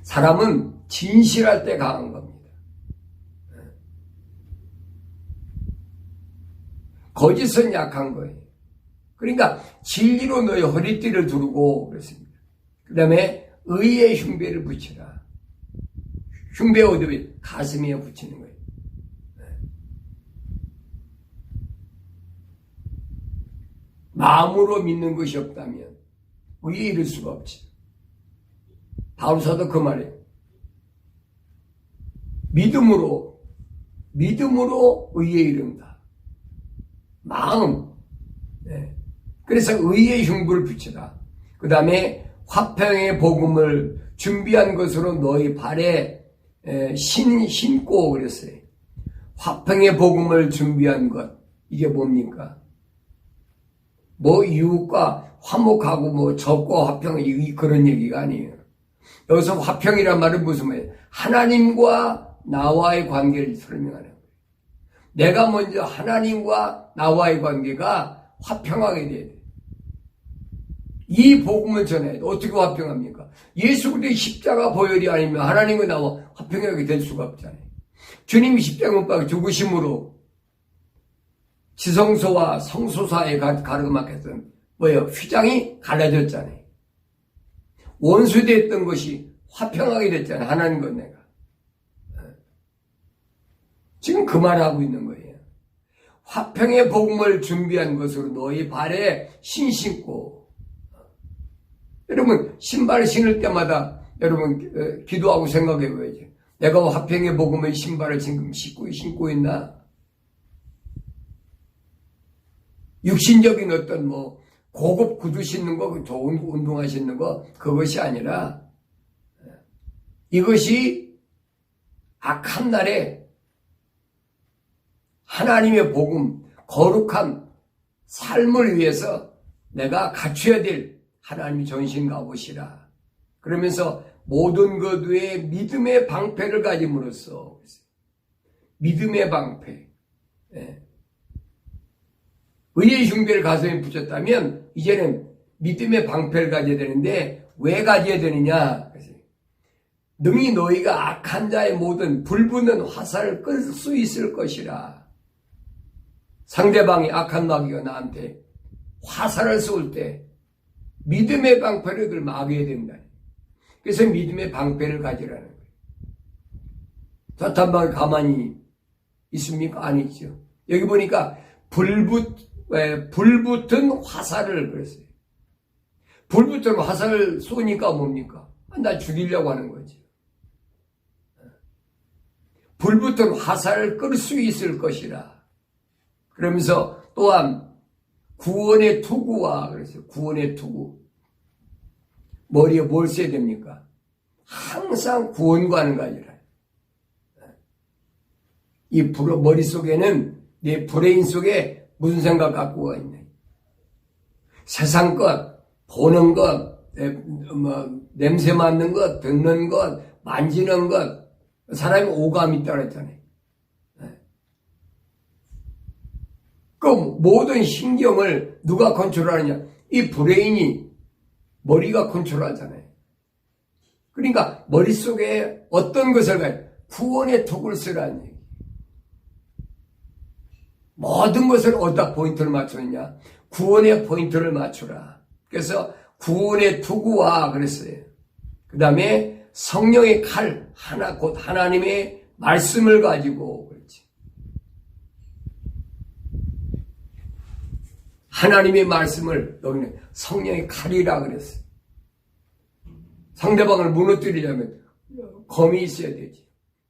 사람은 진실할 때 강한 겁니다. 거짓은 약한 거예요. 그러니까 진리로 너의 허리띠를 두르고 그랬습니다. 그 다음에 의의 흉배를 붙이라. 흉배 어디 가슴에 붙이는 거예요. 마음으로 믿는 것이 없다면 의에 이를 수가 없지. 바울사도 그 말이에요. 믿음으로 의에 이른다. 마음. 네. 그래서 의의 흉부를 붙이라. 그 다음에 화평의 복음을 준비한 것으로 너희 발에 신고 그랬어요. 화평의 복음을 준비한 것. 이게 뭡니까? 뭐 이웃과 화목하고 뭐 적과 화평 그런 얘기가 아니에요. 여기서 화평이란 말은 무슨 말이에요? 하나님과 나와의 관계를 설명하는 거예요. 내가 먼저 하나님과 나와의 관계가 화평하게 돼야 돼요. 이 복음을 전해야 돼. 어떻게 화평합니까? 예수 그리스도의 십자가 보혈이 아니면 하나님과 나와 화평하게 될 수가 없잖아요. 주님이 십자가 못 박혀 죽으심으로 지성소와 성소 사이에 가르막했던 휘장이 갈라졌잖아요. 원수됐던 것이 화평하게 됐잖아요. 하나님과 내가. 지금 그 말하고 있는 거예요. 화평의 복음을 준비한 것으로 너희 발에 신고. 여러분 신발 신을 때마다 여러분 기도하고 생각해 봐야죠. 내가 화평의 복음의 신발을 지금 신고 있나? 육신적인 어떤 고급 구두 신는 거, 좋은 운동화 신는 거, 그것이 아니라 이것이 악한 날에 하나님의 복음, 거룩한 삶을 위해서 내가 갖춰야 될 하나님의 전신 갑옷이라. 그러면서 모든 것 위에 믿음의 방패를 가짐으로써 믿음의 방패. 의의 흉배를 가슴에 붙였다면 이제는 믿음의 방패를 가져야 되는데 왜 가져야 되느냐? 능히 너희가 악한 자의 모든 불붙는 화살을 끌 수 있을 것이라. 상대방이 악한 마귀가 나한테 화살을 쏠 때 믿음의 방패를 그걸 막아야 된다. 그래서 믿음의 방패를 가지라는 거예요. 사탄 마귀 가만히 있습니까? 아니죠. 여기 보니까 불붙은 화살을 그랬어요. 불붙은 화살을 쏘니까 뭡니까? 나 죽이려고 하는 거지. 불붙은 화살을 끌 수 있을 것이라. 그러면서 또한 구원의 투구와 그랬어요. 구원의 투구. 머리에 뭘 써야 됩니까? 항상 구원과는 가지라. 이 머릿속에는 내 브레인 속에 무슨 생각 갖고 있네. 세상 것, 보는 것, 냄새 맡는 것, 듣는 것, 만지는 것. 사람이 오감이 있다고 했잖아요. 그 모든 신경을 누가 컨트롤하느냐? 이 브레인이 머리가 컨트롤하잖아요. 그러니까 머릿속에 어떤 것을 가요? 구원의 톡을 쓰라는 얘기. 모든 것을 어디다 포인트를 맞추느냐? 구원의 포인트를 맞추라. 그래서 구원의 투구와 그랬어요. 그 다음에 성령의 칼, 곧 하나님의 말씀을 가지고 그렇지. 하나님의 말씀을 여기는 성령의 칼이라 그랬어요. 상대방을 무너뜨리려면 검이 있어야 되지.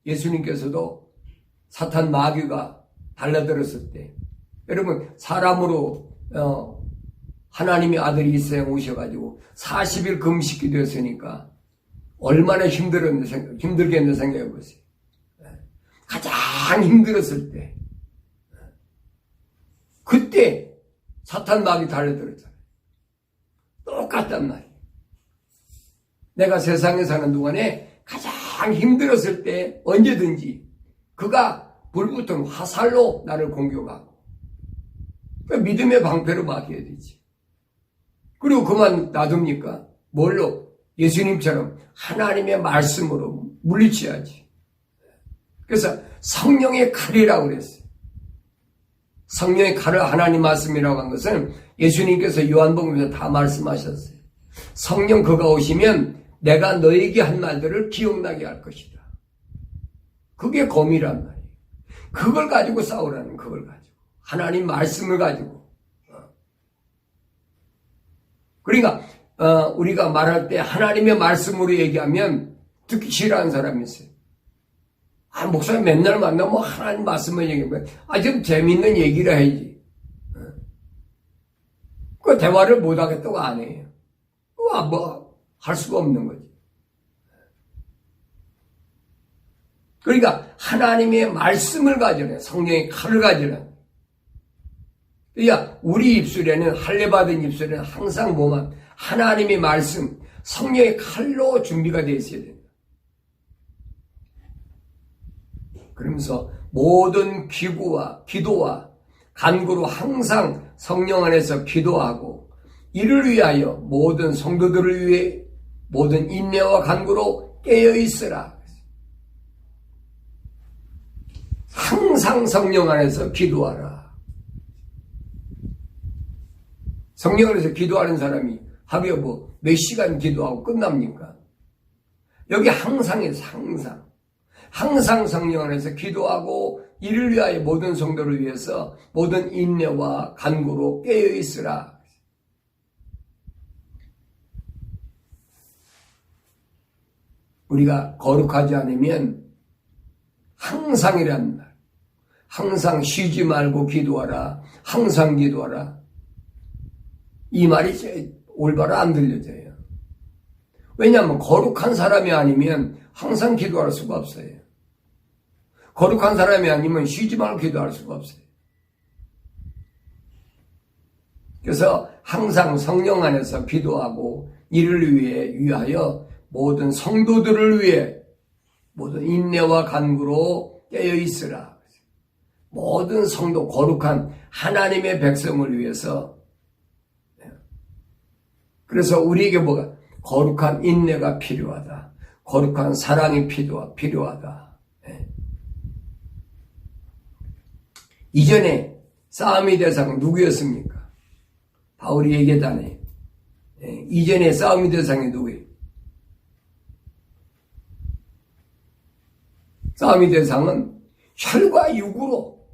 예수님께서도 사탄 마귀가 달라들었을 때 여러분 사람으로 하나님의 아들이 이 세상에 오셔가지고 40일 금식 기도했으니까 얼마나 힘들겠는 생각해 보세요. 가장 힘들었을 때 그때 사탄 마귀 달려들었잖아요. 똑같단 말이에요. 내가 세상에 사는 동안에 가장 힘들었을 때 언제든지 그가 불붙은 화살로 나를 공격하고 그러니까 믿음의 방패로 막혀야 되지. 그리고 그만 놔둡니까? 뭘로? 예수님처럼 하나님의 말씀으로 물리쳐야지. 그래서 성령의 칼이라고 그랬어요. 성령의 칼을 하나님 말씀이라고 한 것은 예수님께서 요한복음에서 다 말씀하셨어요. 성령 그가 오시면 내가 너에게 한 말들을 기억나게 할 것이다. 그게 검이란 말이에요. 그걸 가지고 싸우라는 그걸 가지고. 하나님 말씀을 가지고. 그러니까 우리가 말할 때 하나님의 말씀으로 얘기하면 듣기 싫어하는 사람이 있어요. 목사님 맨날 만나면 하나님 말씀을 얘기하면 좀 재밌는 얘기를 해야지. 그 대화를 못하겠다고 안 해요. 할 수가 없는 거지. 그러니까 하나님의 말씀을 가져라. 성령의 칼을 가져라. 그러니까 우리 입술에는, 할례받은 입술에는 항상 뭐만 하나님의 말씀, 성령의 칼로 준비가 되어 있어야 된다. 그러면서 모든 기도와 간구로 항상 성령 안에서 기도하고, 이를 위하여 모든 성도들을 위해 모든 인내와 간구로 깨어 있으라. 항상 성령 안에서 기도하라. 성령 안에서 기도하는 사람이 하루에 몇 시간 기도하고 끝납니까? 여기 항상에서 항상 성령 안에서 기도하고, 이를 위하여 모든 성도를 위해서 모든 인내와 간구로 깨어 있으라. 우리가 거룩하지 않으면 항상이란 말, 항상 쉬지 말고 기도하라, 항상 기도하라, 이 말이 올바로 안 들려져요. 왜냐하면 거룩한 사람이 아니면 항상 기도할 수가 없어요. 거룩한 사람이 아니면 쉬지 말고 기도할 수가 없어요. 그래서 항상 성령 안에서 기도하고, 이를 위하여 모든 성도들을 위해 모든 인내와 간구로 깨어 있으라. 모든 성도, 거룩한 하나님의 백성을 위해서. 그래서 우리에게 뭐가? 거룩한 인내가 필요하다. 거룩한 사랑이 필요하다. 이전에 싸움의 대상은 누구였습니까? 바울이 얘기했다네. 이전에 싸움의 대상이 누구예요? 싸움의 대상은 혈과 육으로,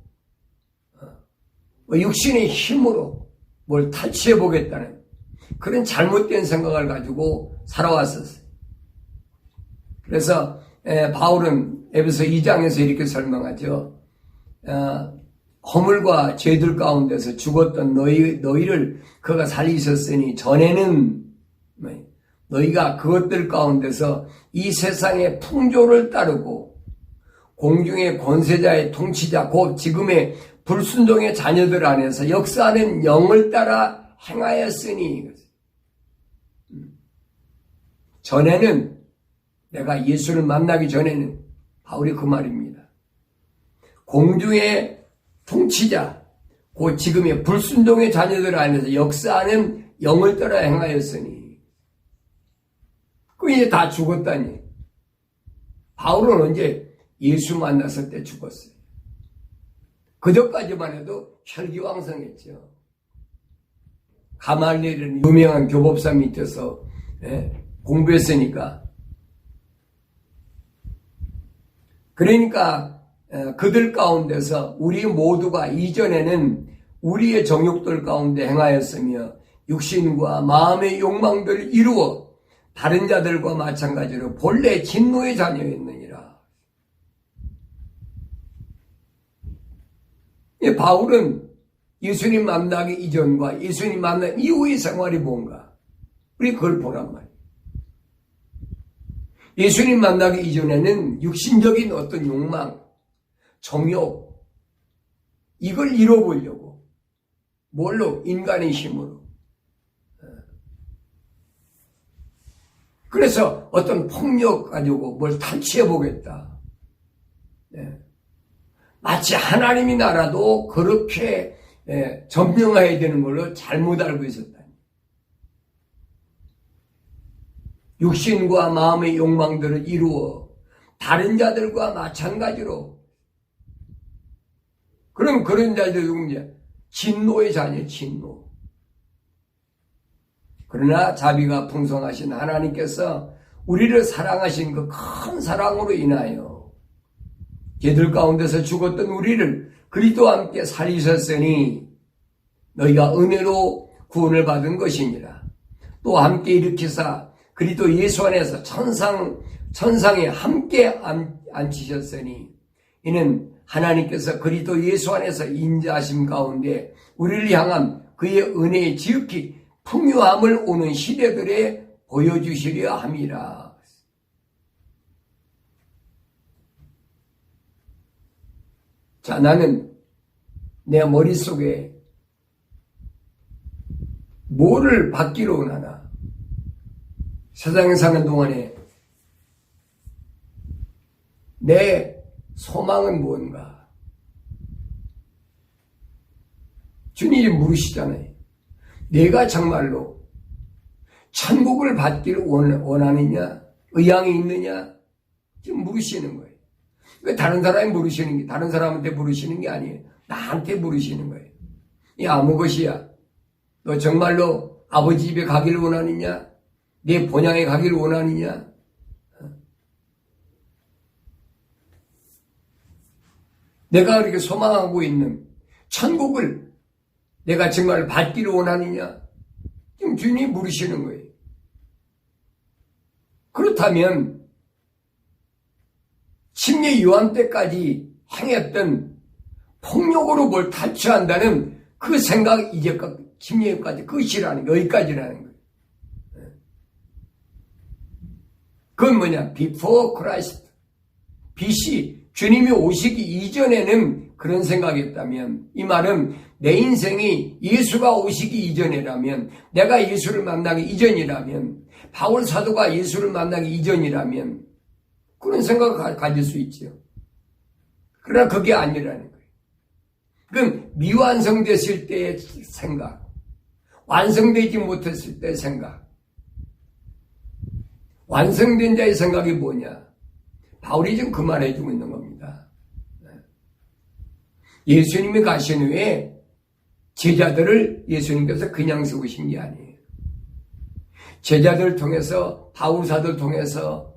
육신의 힘으로 뭘 탈취해보겠다는 그런 잘못된 생각을 가지고 살아왔었어요. 그래서 바울은 에베소 2장에서 이렇게 설명하죠. 허물과 죄들 가운데서 죽었던 너희를 그가 살리셨으니, 전에는 너희가 그것들 가운데서 이 세상의 풍조를 따르고 공중의 권세자의 통치자 곧 지금의 불순종의 자녀들 안에서 역사하는 영을 따라 행하였으니, 전에는, 내가 예수를 만나기 전에는, 바울이 그 말입니다. 공중의 통치자 곧 지금의 불순종의 자녀들 안에서 역사하는 영을 따라 행하였으니, 그 이제 다 죽었다니. 바울은 언제? 예수 만났을 때 죽었어요. 그전까지만 해도 혈기왕성했죠. 가말리엘은 유명한 교법사 밑에서 공부했으니까. 그러니까 그들 가운데서 우리 모두가 이전에는 우리의 정욕들 가운데 행하였으며 육신과 마음의 욕망들을 이루어 다른 자들과 마찬가지로 본래 진노의 자녀였느니라. 바울은 예수님 만나기 이전과 예수님 만난 이후의 생활이 뭔가, 우리 그걸 보란 말이에요. 예수님 만나기 이전에는 육신적인 어떤 욕망, 정욕, 이걸 이뤄보려고, 뭘로? 인간의 힘으로. 그래서 어떤 폭력 가지고 뭘 탈취해보겠다. 마치 하나님이 나라도 그렇게 점령해야 되는 걸로 잘못 알고 있었다. 육신과 마음의 욕망들을 이루어 다른 자들과 마찬가지로, 그럼 그런 자들이 누구냐? 진노의 자녀, 진노. 그러나 자비가 풍성하신 하나님께서 우리를 사랑하신 그 큰 사랑으로 인하여 걔들 가운데서 죽었던 우리를 그리스도와 함께 살리셨으니 너희가 은혜로 구원을 받은 것이니라. 또 함께 일으키사 그리스도 예수 안에서 천상에 함께 앉히셨으니 이는 하나님께서 그리스도 예수 안에서 인자하심 가운데 우리를 향한 그의 은혜의 지극히 풍요함을 오는 시대들에 보여주시려 함이라. 자, 나는 내 머릿속에 뭐를 받기로 원하나? 세상에 사는 동안에 내 소망은 뭔가? 주님이 물으시잖아요. 내가 정말로 천국을 받기를 원하느냐? 의향이 있느냐? 지금 물으시는 거예요. 다른 사람이 물으시는 게, 다른 사람한테 물으시는 게 아니에요. 나한테 물으시는 거예요. 이 아무 것이야. 너 정말로 아버지 집에 가기를 원하느냐? 내 본향에 가기를 원하느냐? 내가 그렇게 소망하고 있는 천국을 내가 정말 받기를 원하느냐? 지금 주님이 물으시는 거예요. 그렇다면 침례 요한 때까지 행했던 폭력으로 뭘 탈취한다는 그 생각 이제까지 침례까지 끝이라는 거, 여기까지라는 거예요. 그건 뭐냐? Before Christ. BC. 주님이 오시기 이전에는 그런 생각이었다면, 이 말은 내 인생이 예수가 오시기 이전이라면, 내가 예수를 만나기 이전이라면, 바울 사도가 예수를 만나기 이전이라면 그런 생각을 가질 수 있죠. 그러나 그게 아니라는 거예요. 그건 미완성됐을 때의 생각, 완성되지 못했을 때의 생각. 완성된 자의 생각이 뭐냐? 바울이 지금 그 말 해주고 있는 겁니다. 예수님이 가신 후에 제자들을 예수님께서 그냥 세우신 게 아니에요. 제자들을 통해서, 바울 사도를 통해서,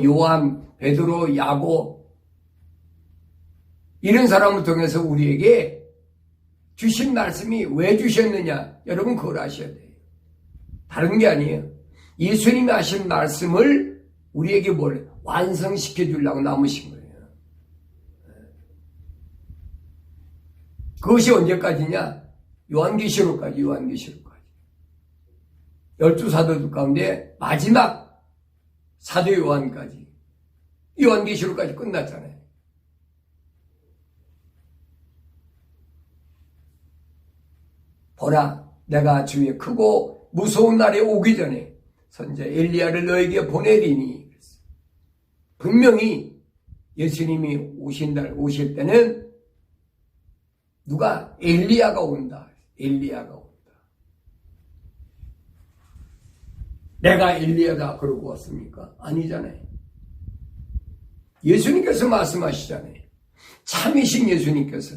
요한, 베드로, 야고, 이런 사람을 통해서 우리에게 주신 말씀이 왜 주셨느냐? 여러분 그걸 아셔야 돼요. 다른 게 아니에요. 예수님이 하신 말씀을 우리에게 완성시켜 주려고 남으신 거예요. 그것이 언제까지냐? 요한계시록까지. 12사도들 가운데 마지막 사도 요한까지. 요한계시록까지 끝났잖아요. 보라, 내가 주의 크고 무서운 날에 오기 전에 선지 엘리야를 너에게 보내리니. 분명히 예수님이 오실 때는 누가? 엘리야가 온다. 엘리야가 온다. 내가 엘리야다 그러고 왔습니까? 아니잖아요. 예수님께서 말씀하시잖아요. 참이신 예수님께서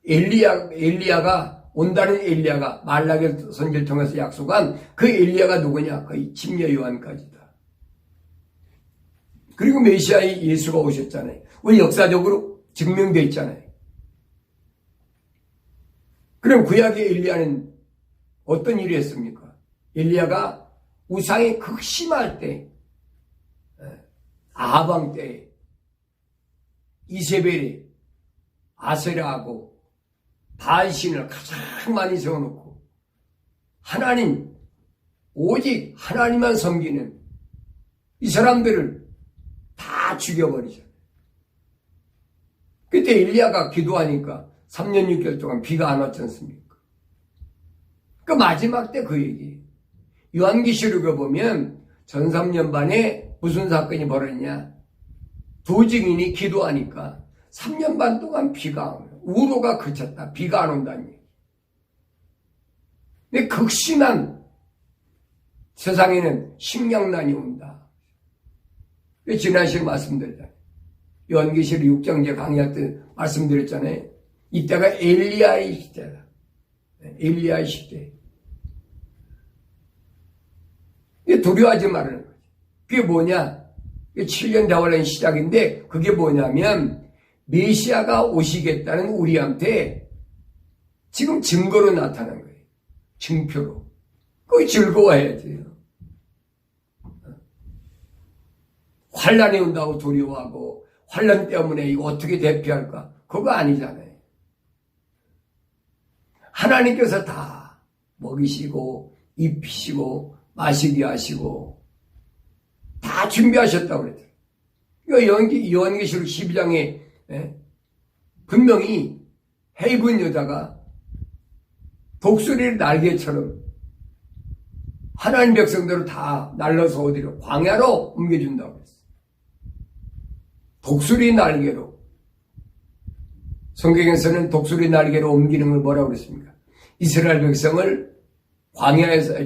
엘리야가 온다는 엘리야가 말라기 선지를 통해서 약속한 그 엘리야가 누구냐? 거의 침례 요한까지다. 그리고 메시아의 예수가 오셨잖아요. 우리 역사적으로 증명되어 있잖아요. 그럼 구약의 엘리야는 어떤 일을 했습니까? 엘리야가 우상이 극심할 때, 아방 때, 이세벨이 아세라하고 바알신을 가장 많이 세워놓고 하나님, 오직 하나님만 섬기는 이 사람들을 다 죽여버리잖아요. 그때 엘리야가 기도하니까 3년 6개월 동안 비가 안 왔지 않습니까? 그 마지막 때 그 얘기. 요한계시록에 보면 전 3년 반에 무슨 사건이 벌어졌냐? 두 증인이 기도하니까 3년 반 동안 비가 안 오요. 우로가 그쳤다. 비가 안 온다는 얘기. 근데 극심한 세상에는 식량난이 온다. 지난 시간에 말씀드렸잖아요. 요한계시록 6장 제 강의할 때 말씀드렸잖아요. 이때가 엘리야의 시대다. 엘리야의 시대. 두려워하지 말라는 거지. 그게 뭐냐? 7년 대환란의 시작인데 그게 뭐냐면 메시아가 오시겠다는 우리한테 지금 증거로 나타난 거예요. 증표로. 그거 즐거워해야지. 환란이 온다고 두려워하고 환란 때문에 이거 어떻게 대피할까? 그거 아니잖아요. 하나님께서 다 먹이시고 입히시고 마시게 하시고 다 준비하셨다고 그랬죠. 요한계시록 12장에 분명히 헤이븐 여자가 독수리를 날개처럼 하나님 백성들을 다 날라서 어디로? 광야로 옮겨준다고 했어요. 독수리 날개로. 성경에서는 독수리 날개로 옮기는 걸 뭐라고 그랬습니까? 이스라엘 백성을 광야에서,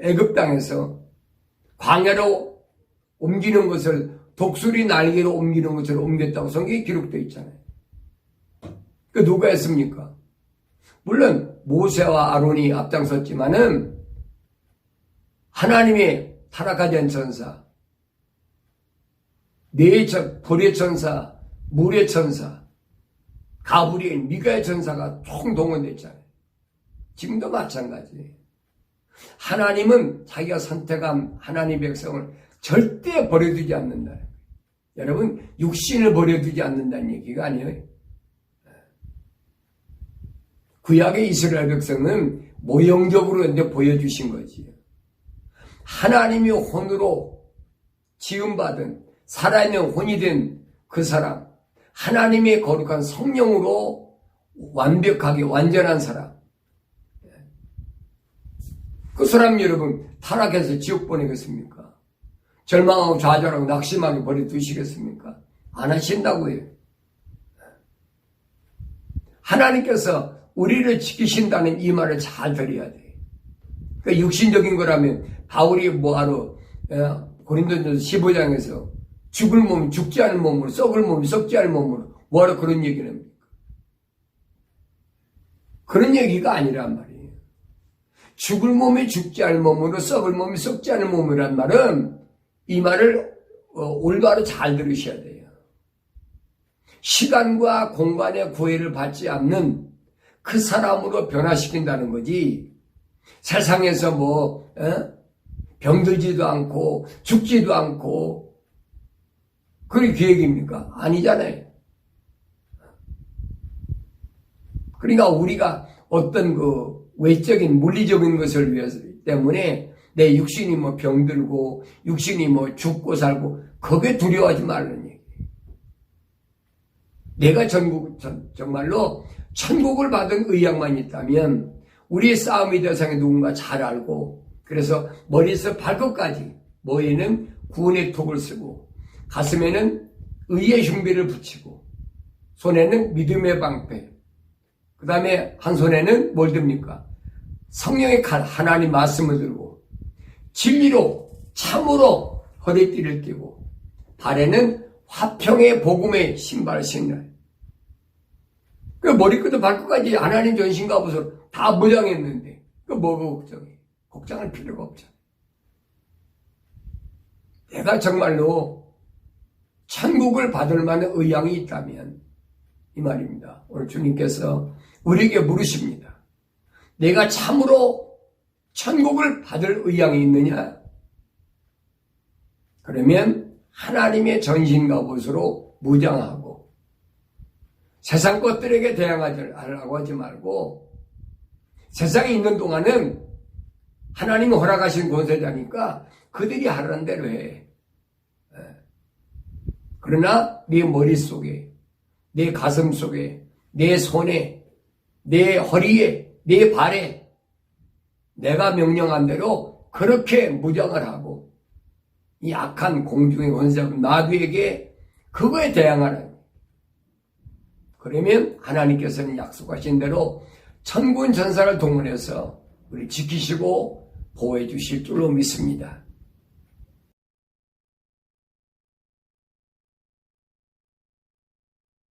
애굽 땅에서 광야로 옮기는 것을 독수리 날개로 옮기는 것처럼 옮겼다고 성경에 기록되어 있잖아요. 그 누가 했습니까? 물론 모세와 아론이 앞장섰지만은 하나님의 타락하지 않은 천사, 불의 천사, 물의 천사, 가브리엘, 미가엘 천사가 총동원됐잖아요. 지금도 마찬가지예요. 하나님은 자기가 선택한 하나님의 백성을 절대 버려두지 않는다. 여러분, 육신을 버려두지 않는다는 얘기가 아니에요. 구약의 이스라엘 백성은 모형적으로 이제 보여주신 거지. 하나님의 혼으로 지음받은 살아있는 혼이 된 그 사람, 하나님의 거룩한 성령으로 완벽하게 완전한 사람. 그 사람 여러분 타락해서 지옥 보내겠습니까? 절망하고 좌절하고 낙심하게 버려두시겠습니까? 안 하신다고요. 하나님께서 우리를 지키신다는 이 말을 잘 들어야 돼. 그러니까 육신적인 거라면 바울이 뭐하러 고린도전서 15장에서 죽을 몸이 죽지 않은 몸으로 썩을 몸이 썩지 않은 몸으로 뭐하러 그런 얘기를 합니까? 그런 얘기가 아니란 말이에요. 죽을 몸이 죽지 않은 몸으로 썩을 몸이 썩지 않은 몸이란 말은 이 말을 올바로 잘 들으셔야 돼요. 시간과 공간의 구애를 받지 않는 그 사람으로 변화시킨다는 거지. 세상에서 병들지도 않고 죽지도 않고 그게 계획입니까? 아니잖아요. 그러니까 우리가 어떤 그 외적인 물리적인 것을 위해서 때문에 내 육신이 병들고 육신이 죽고 살고 그게 두려워하지 말라는 얘기예요. 내가 정말로 천국을 받은 의향만 있다면 우리의 싸움의 대상이 누군가 잘 알고 그래서 머리에서 발끝까지 머리에는 구원의 톡을 쓰고 가슴에는 의의 흉배를 붙이고 손에는 믿음의 방패 그 다음에 한 손에는 뭘 듭니까? 성령의 칼 하나님 말씀을 들고 진리로 참으로 허리띠를 띠고 발에는 화평의 복음의 신발을 신어요. 그 머리끝부터 발끝까지 하나님 전신과 옷을 다 무장했는데 그 뭐가 걱정해? 걱정할 필요가 없죠. 내가 정말로 천국을 받을 만한 의향이 있다면 이 말입니다. 오늘 주님께서 우리에게 물으십니다. 내가 참으로 천국을 받을 의향이 있느냐? 그러면 하나님의 전신과 옷으로 무장하고 세상 것들에게 대항하려고 하지 말고 세상에 있는 동안은 하나님이 허락하신 권세자니까 그들이 하라는 대로 해. 그러나 네 머릿속에, 내 가슴 속에, 내 손에, 내 허리에, 내 발에 내가 명령한 대로 그렇게 무장을 하고 이 악한 공중의 권세자 나귀에게 그거에 대항하라. 그러면 하나님께서는 약속하신 대로 천군 전사를 동원해서 우리 지키시고 보호해 주실 줄로 믿습니다.